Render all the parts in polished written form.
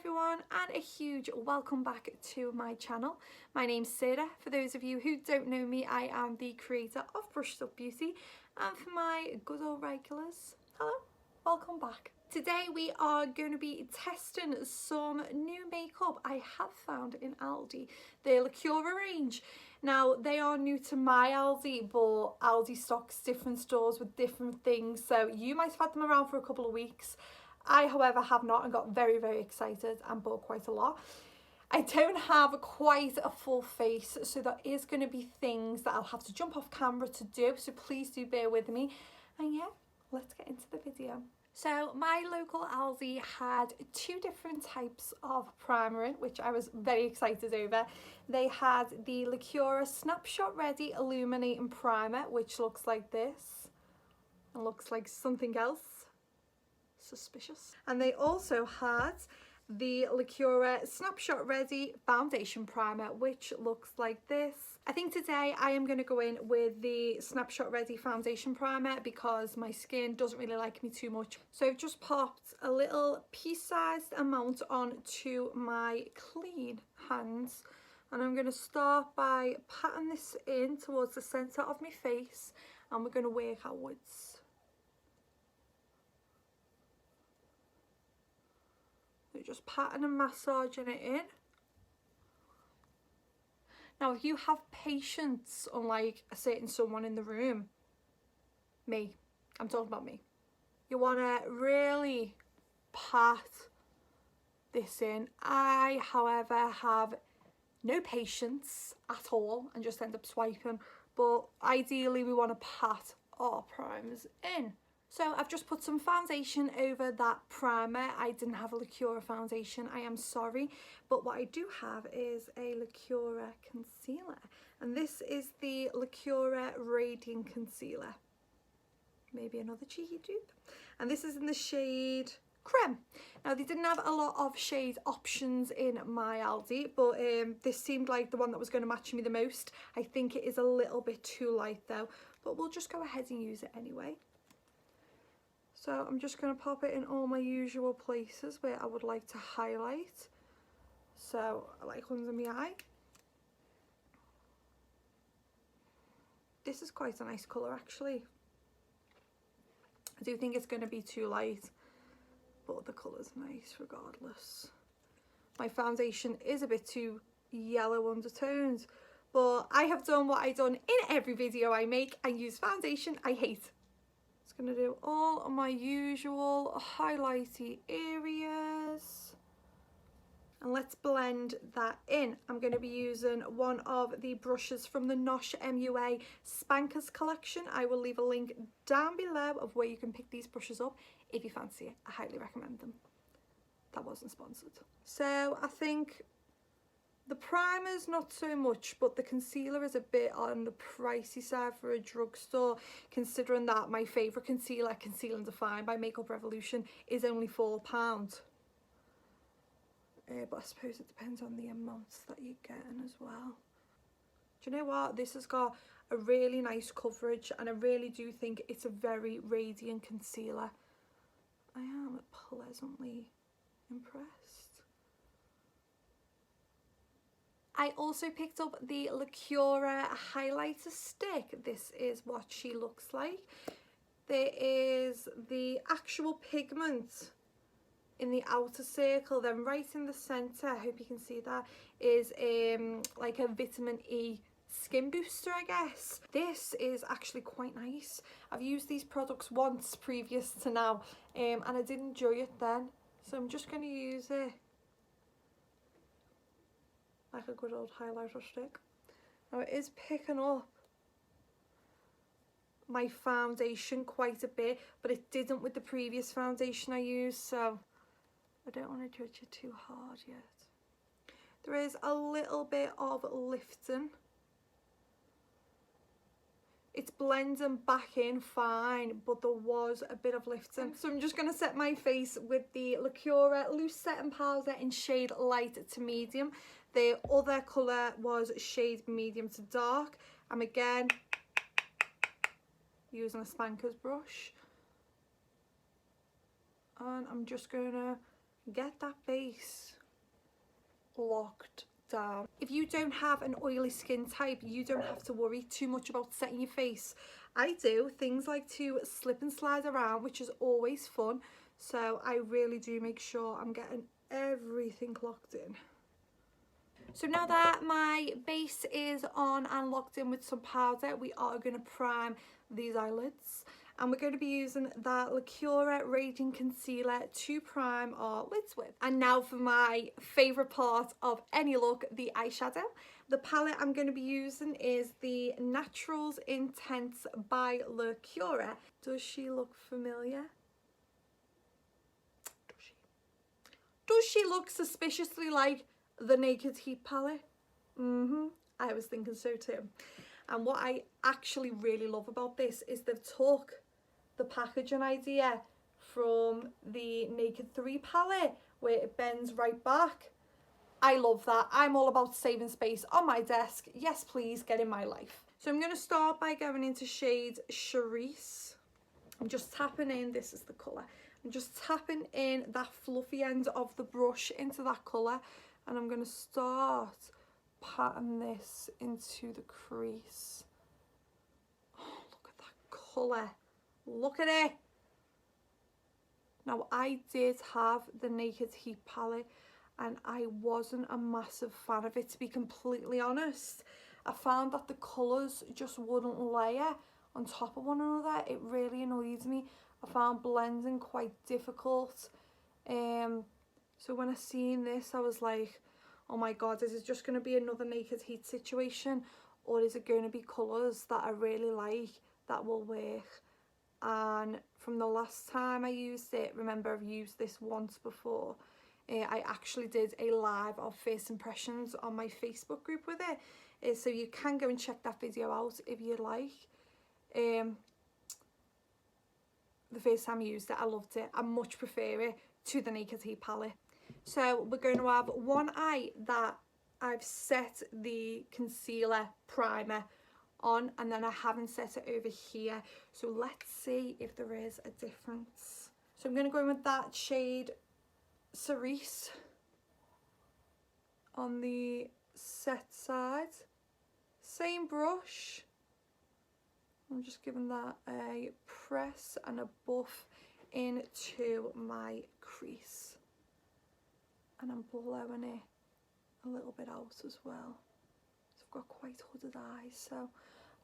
everyone, and a huge welcome back to my channel. My name's Sarah. For those of you who don't know me, I am the creator of Brushed Up Beauty, and for my good old regulars, hello, welcome back. Today we are going to be testing some new makeup I have found in Aldi, the Lacura range. Now they are new to my Aldi, but Aldi stocks different stores with different things, so you might have had them around for a couple of weeks. I, however, have not, and got very, very excited and bought quite a lot. I don't have quite a full face, so there is going to be things that I'll have to jump off camera to do, so please do bear with me. And yeah, let's get into the video. So my local Aldi had two different types of primer in, which I was very excited over. They had the Lacura Snapshot Ready Illuminating Primer, which looks like this and looks like something else. Suspicious. And they also had the Lacura Snapshot Ready Foundation Primer, which looks like this. I think today I am going to go in with the Snapshot Ready Foundation Primer because my skin doesn't really like me too much. So I've just popped a little pea-sized amount onto my clean hands, and I'm going to start by patting this in towards the centre of my face, and we're going to work outwards. Just patting and massaging it in. Now if you have patience, unlike a certain someone in the room, me, I'm talking about me, you want to really pat this in. I, however, have no patience at all and just end up swiping, but ideally we want to pat our primers in. So I've just put some foundation over that primer. I didn't have a Lacura foundation, I am sorry, but what I do have is a Lacura concealer, and this is the Lacura Radiant Concealer. Maybe another cheeky dupe. And this is in the shade Creme. Now they didn't have a lot of shade options in my Aldi, but this seemed like the one that was going to match me the most. I think it is a little bit too light though, but we'll just go ahead and use it anyway. So I'm just going to pop it in all my usual places where I would like to highlight. So like under my eye. This is quite a nice colour actually. I do think it's going to be too light, but the colour's nice regardless. My foundation is a bit too yellow undertones, but I have done what I've done in every video I make and use foundation I hate. Going to do all of my usual highlighty areas, and let's blend that in. I'm going to be using one of the brushes from the Nosh MUA Spankers collection. I will leave a link down below of where you can pick these brushes up if you fancy it. I highly recommend them. That wasn't sponsored. So I think the primer's not so much, but the concealer is a bit on the pricey side for a drugstore, considering that my favourite concealer, Conceal and Define by Makeup Revolution, is only £4. But I suppose it depends on the amounts that you're getting as well. Do you know what? This has got a really nice coverage, and I really do think it's a very radiant concealer. I am pleasantly impressed. I also picked up the Lacura highlighter stick. This is what she looks like. There is the actual pigment in the outer circle, then right in the centre, I hope you can see that, is like a vitamin E skin booster, I guess. This is actually quite nice. I've used these products once previous to now, and I did enjoy it then, so I'm just going to use it like a good old highlighter stick. Now it is picking up my foundation quite a bit, but it didn't with the previous foundation I used, so I don't want to judge it too hard yet. There is a little bit of lifting. It's blending back in fine, but there was a bit of lifting. So I'm just going to set my face with the Lacura Loose Setting Powder in shade Light to Medium. The other colour was shade Medium to Dark. I'm again using a Spankers brush. And I'm just going to get that base locked down. If you don't have an oily skin type, you don't have to worry too much about setting your face. I do. Things like to slip and slide around, which is always fun. So I really do make sure I'm getting everything locked in. So now that my base is on and locked in with some powder, we are going to prime these eyelids. And we're going to be using the Lacura Radiant Concealer to prime our lids with. And now for my favourite part of any look, the eyeshadow. The palette I'm going to be using is the Naturals Intense by Lacura. Does she look familiar? Does she look suspiciously like the Naked Heat palette? I was thinking so too. And what I actually really love about this is they've took the packaging idea from the Naked 3 palette where it bends right back. I love that. I'm all about saving space on my desk. Yes, please, get in my life. So I'm going to start by going into shade Charisse. I'm just tapping in, this is the colour. I'm just tapping in that fluffy end of the brush into that colour, and I'm going to start patting this into the crease. Oh, look at that colour. Look at it. Now, I did have the Naked Heat palette and I wasn't a massive fan of it, to be completely honest. I found that the colours just wouldn't layer on top of one another. It really annoyed me. I found blending quite difficult. So when I seen this, I was like, oh my god, is it just going to be another Naked Heat situation, or is it going to be colours that I really like that will work? And from the last time I used it, remember I've used this once before, I actually did a live of first impressions on my Facebook group with it, so you can go and check that video out if you like. The first time I used it, I loved it. I much prefer it to the Naked Heat palette. So we're going to have one eye that I've set the concealer primer on, and then I haven't set it over here. So let's see if there is a difference. So I'm going to go in with that shade Cerise on the set side. Same brush. I'm just giving that a press and a buff into my crease. And I'm blowing it a little bit out as well. So I've got quite hooded eyes, so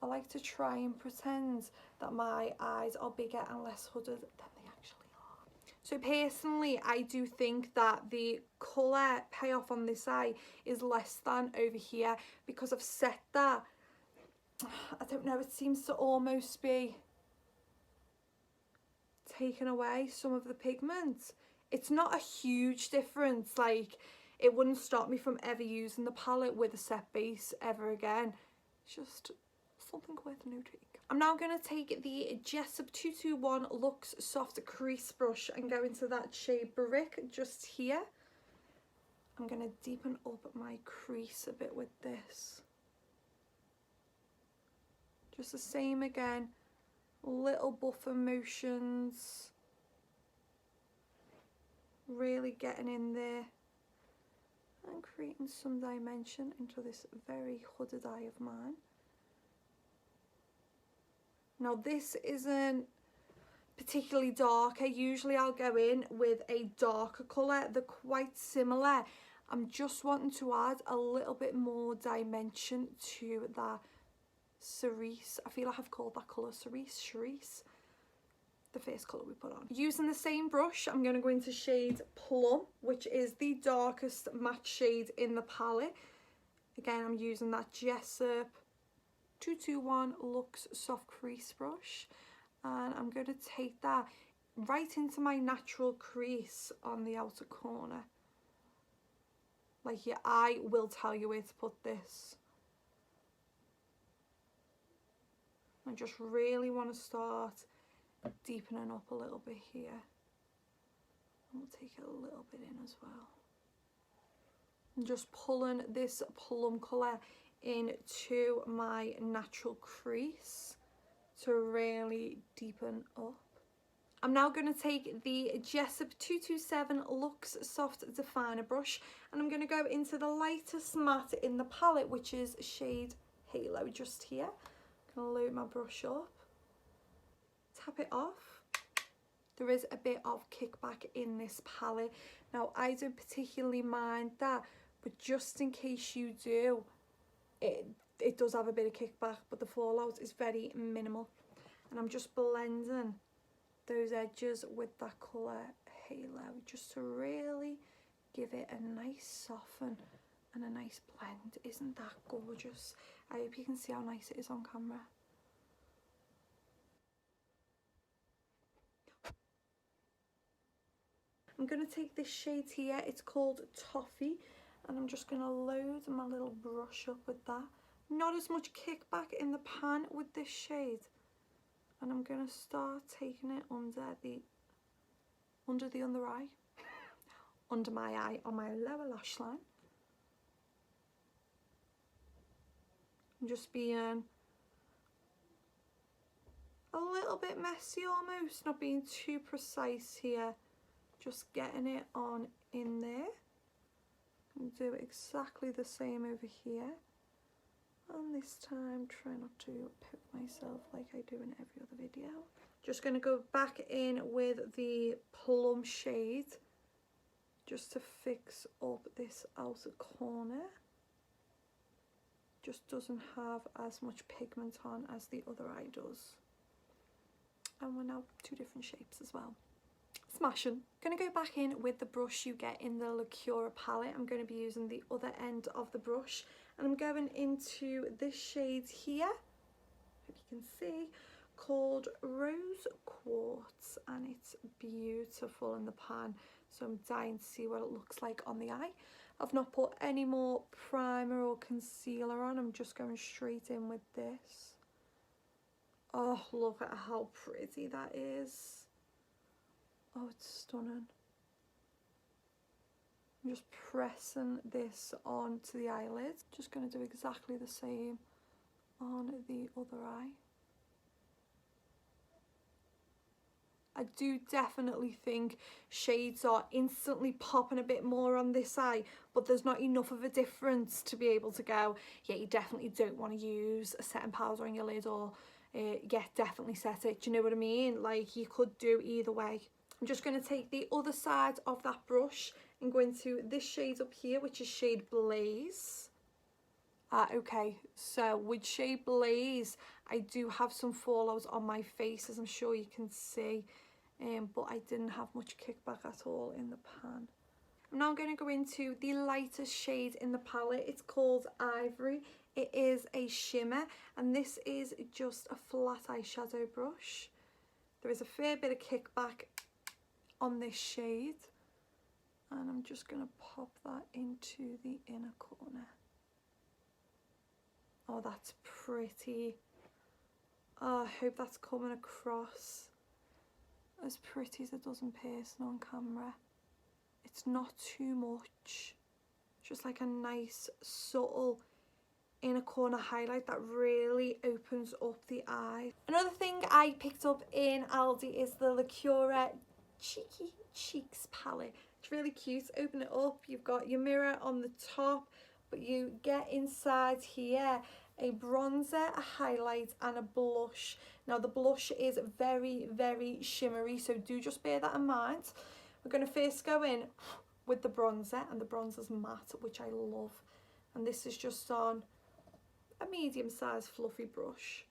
I like to try and pretend that my eyes are bigger and less hooded than they actually are. So personally, I do think that the colour payoff on this eye is less than over here, because I've set that, I don't know, it seems to almost be taking away some of the pigment. It's not a huge difference, like it wouldn't stop me from ever using the palette with a set base ever again. It's just something worth noting. I'm now going to take the Jessup 221 Luxe Soft Crease Brush and go into that shade Brick just here. I'm going to deepen up my crease a bit with this. Just the same again, little buffer motions. Really getting in there and creating some dimension into this very hooded eye of mine. Now this isn't particularly dark. Usually I'll go in with a darker colour. They're quite similar. I'm just wanting to add a little bit more dimension to that Cerise. I feel like I've called that colour Cerise. The first colour we put on. Using the same brush, I'm going to go into shade Plum, which is the darkest matte shade in the palette. Again, I'm using that Jessup 221 Luxe Soft Crease Brush, and I'm going to take that right into my natural crease on the outer corner. Like your eye will tell you where to put this. I just really want to start deepening up a little bit here, and we'll take it a little bit in as well, and just pulling this plum colour into my natural crease to really deepen up. I'm now going to take the Jessup 227 Luxe Soft Definer brush, and I'm going to go into the lightest matte in the palette, which is shade Halo, just here. I'm going to load my brush up, tap it off. There is a bit of kickback in this palette. Now, I don't particularly mind that, but just in case you do, it does have a bit of kickback, but the fallout is very minimal. And I'm just blending those edges with that colour Halo, just to really give it a nice soften and a nice blend. Isn't that gorgeous? I hope you can see how nice it is on camera. I'm going to take this shade here, it's called Toffee, and I'm just going to load my little brush up with that. Not as much kickback in the pan with this shade. And I'm going to start taking it under the under eye, under my eye, on my lower lash line. I'm just being a little bit messy almost, not being too precise here. Just getting it on in there. And do exactly the same over here. And this time try not to poke myself like I do in every other video. Just going to go back in with the plum shade just to fix up this outer corner. Just doesn't have as much pigment on as the other eye does. And we're now two different shapes as well. Smashing. Going to go back in with the brush you get in the Lacura palette. I'm going to be using the other end of the brush, and I'm going into this shade here, hope you can see, called Rose Quartz, and it's beautiful in the pan, so I'm dying to see what it looks like on the eye. I've not put any more primer or concealer on, I'm just going straight in with this. Oh, look at how pretty that is. Oh, it's stunning. I'm just pressing this onto the eyelids. Just going to do exactly the same on the other eye. I do definitely think shades are instantly popping a bit more on this eye, but there's not enough of a difference to be able to go, yeah, you definitely don't want to use a setting powder on your lid, or yeah, definitely set it. Do you know what I mean? Like, you could do either way. I'm just going to take the other side of that brush and go into this shade up here, which is shade Blaze. Okay, so with shade Blaze, I do have some fallout on my face, as I'm sure you can see, but I didn't have much kickback at all in the pan. I'm now going to go into the lightest shade in the palette. It's called Ivory. It is a shimmer, and this is just a flat eyeshadow brush. There is a fair bit of kickback on this shade, and I'm just going to pop that into the inner corner. Oh, that's pretty. Oh, I hope that's coming across as pretty as it does in person on camera. It's not too much, just like a nice subtle inner corner highlight that really opens up the eye. Another thing I picked up in Aldi is the Lacura Cheeky Cheeks palette. It's really cute. Open it up, you've got your mirror on the top, but you get inside here a bronzer, a highlight and a blush. Now the blush is very, very shimmery, so do just bear that in mind. We're going to first go in with the bronzer, and the bronzer's matte, which I love, and this is just on a medium-sized fluffy brush.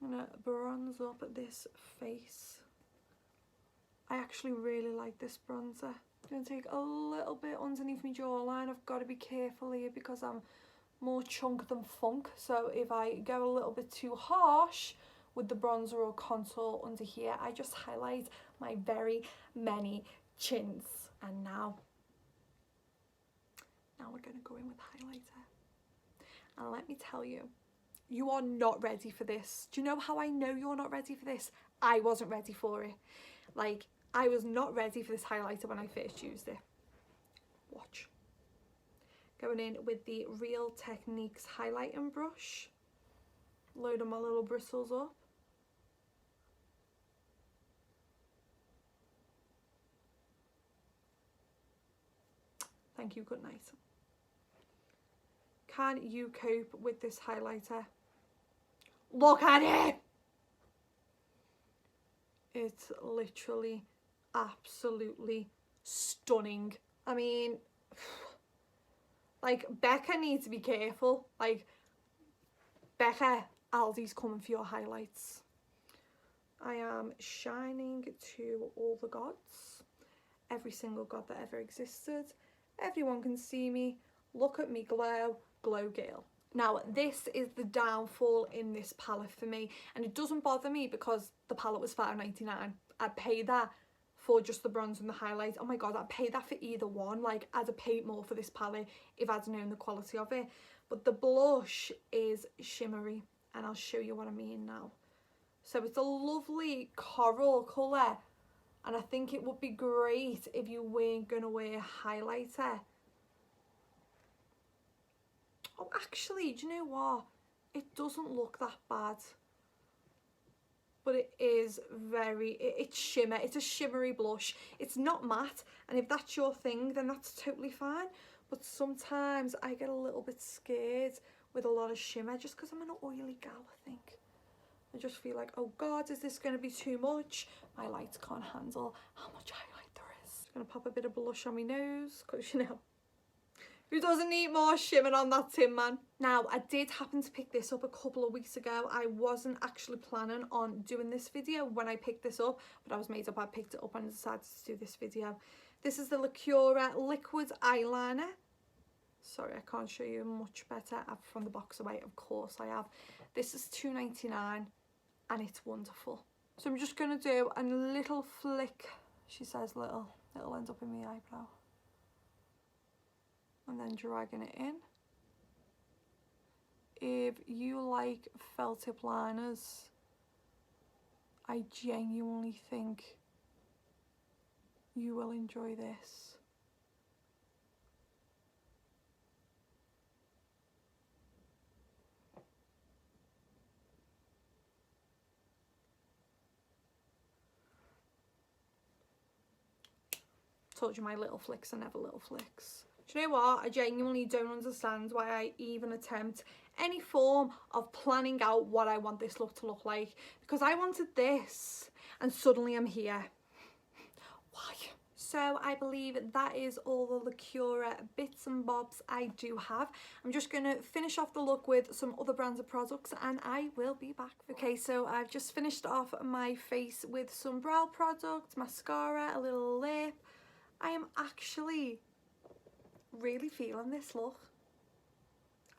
I'm going to bronze up this face. I actually really like this bronzer. I'm going to take a little bit underneath my jawline. I've got to be careful here because I'm more chunk than funk, so if I go a little bit too harsh with the bronzer or contour under here, I just highlight my very many chins. And now we're going to go in with highlighter. And let me tell you, you are not ready for this. Do you know how I know you're not ready for this? I wasn't ready for it. Like, I was not ready for this highlighter when I first used it. Watch. Going in with the Real Techniques highlighting brush. Loading my little bristles up. Thank you, good night. Can you cope with this highlighter? Look at it! It's literally absolutely stunning. I mean, like, Becca needs to be careful. Like, Becca, Aldi's coming for your highlights. I am shining to all the gods. Every single god that ever existed. Everyone can see me. Look at me glow. Glow girl. Now, this is the downfall in this palette for me. And it doesn't bother me because the palette was £5.99. I'd pay that for just the bronze and the highlight. Oh my god, I'd pay that for either one. Like, I'd have paid more for this palette if I'd known the quality of it. But the blush is shimmery. And I'll show you what I mean now. So it's a lovely coral colour. And I think it would be great if you weren't going to wear highlighter. Oh, actually, do you know what? It doesn't look that bad. But it is it's shimmer. It's a shimmery blush. It's not matte. And if that's your thing, then that's totally fine. But sometimes I get a little bit scared with a lot of shimmer just because I'm an oily gal, I think. I just feel like, oh God, is this going to be too much? My lights can't handle how much highlight there is. Just going to pop a bit of blush on my nose because, you know, who doesn't need more shimmer on that Tin Man? Now, I did happen to pick this up a couple of weeks ago. I wasn't actually planning on doing this video when I picked this up, but I was made up. I picked it up and decided to do this video. This is the Lacura Liquid Eyeliner. Sorry, I can't show you much better. I've from the box away, of course I have. This is £2.99 and it's wonderful. So I'm just going to do a little flick. She says little. It'll end up in my eyebrow. And then dragging it in. If you like felt tip liners, I genuinely think you will enjoy this. Told you my little flicks are never little flicks. Do you know what? I genuinely don't understand why I even attempt any form of planning out what I want this look to look like. Because I wanted this and suddenly I'm here. Why? So I believe that is all the Lacura bits and bobs I do have. I'm just going to finish off the look with some other brands of products and I will be back. Okay, so I've just finished off my face with some brow products, mascara, a little lip. I am actually really feeling this look.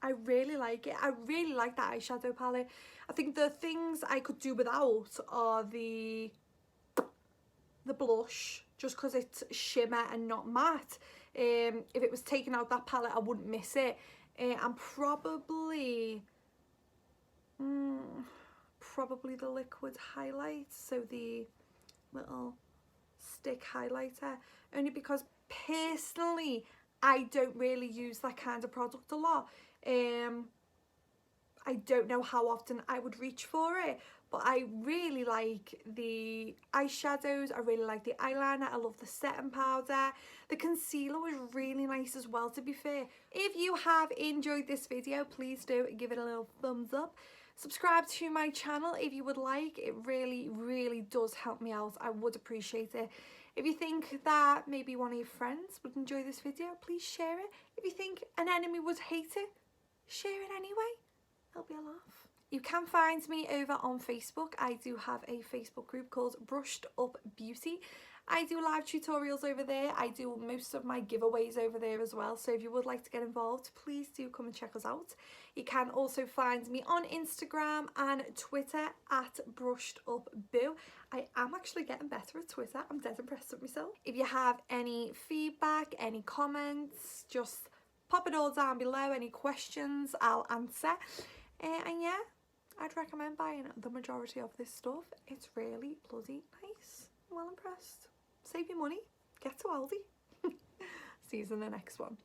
I really like it. I really like that eyeshadow palette. I think the things I could do without are the blush, just because it's shimmer and not matte. If it was taken out that palette, I wouldn't miss it. And probably the liquid highlight, so the little stick highlighter, only because personally I don't really use that kind of product a lot. I don't know how often I would reach for it, but I really like the eyeshadows, I really like the eyeliner, I love the setting powder. The concealer was really nice as well, to be fair. If you have enjoyed this video, please do give it a little thumbs up. Subscribe to my channel if you would like. It really, really does help me out. I would appreciate it. If you think that maybe one of your friends would enjoy this video, please share it. If you think an enemy would hate it, share it anyway. It'll be a laugh. You can find me over on Facebook. I do have a Facebook group called Brushed Up Beauty. I do live tutorials over there. I do most of my giveaways over there as well. So if you would like to get involved, please do come and check us out. You can also find me on Instagram and Twitter at Brushed Up Boo. I am actually getting better at Twitter. I'm dead impressed with myself. If you have any feedback, any comments, just pop it all down below. Any questions, I'll answer. And yeah, I'd recommend buying the majority of this stuff. It's really bloody nice. I'm well impressed. Save your money, get to Aldi. See you in the next one.